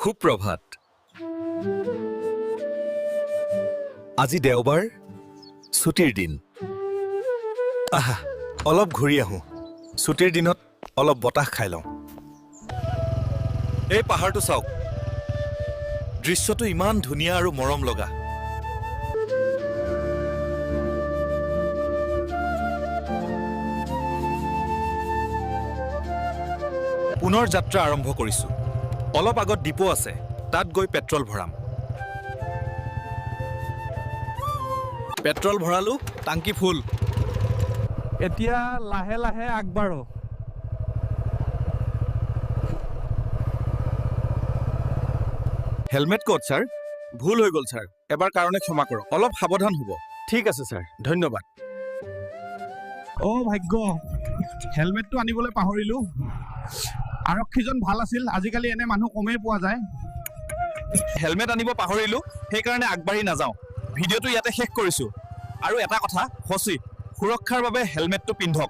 সুপ্ৰভাত। আজি দেওবাৰ, ছুটিৰ দিন। আহা, অলপ ঘূৰি আহোঁ। ছুটিৰ দিনত অলপ বতাহ খাই লওঁ। এই পাহাৰটো চাওক, দৃশ্যটো ইমান ধুনীয়া আৰু মৰম লগা। পুনৰ যাত্ৰা আৰম্ভ কৰিছোঁ। অলপ আগত ডিপো আছে, তাত গৈ পেট্ৰল ভৰাম। পেট্ৰল ভৰালো, টাংকি ফুল। এতিয়া লাহে লাহে আগবাঢ়ো। হেলমেট ক'ত ছাৰ? ভুল হৈ গ'ল ছাৰ, এবাৰ কাৰণে ক্ষমা কৰক। অলপ সাৱধান হ'ব। ঠিক আছে ছাৰ, ধন্যবাদ। অ' ভাগ্য, হেলমেটটো আনিবলৈ পাহৰিলো। আৰক্ষীজন ভাল আছিল, আজিকালি এনে মানুহ কমেই পোৱা যায়। হেলমেট আনিব পাহৰিলোঁ, সেইকাৰণে আগবাঢ়ি নাযাওঁ। ভিডিঅ'টো ইয়াতে শেষ কৰিছোঁ। আৰু এটা কথা, সুৰক্ষাৰ বাবে হেলমেটটো পিন্ধক।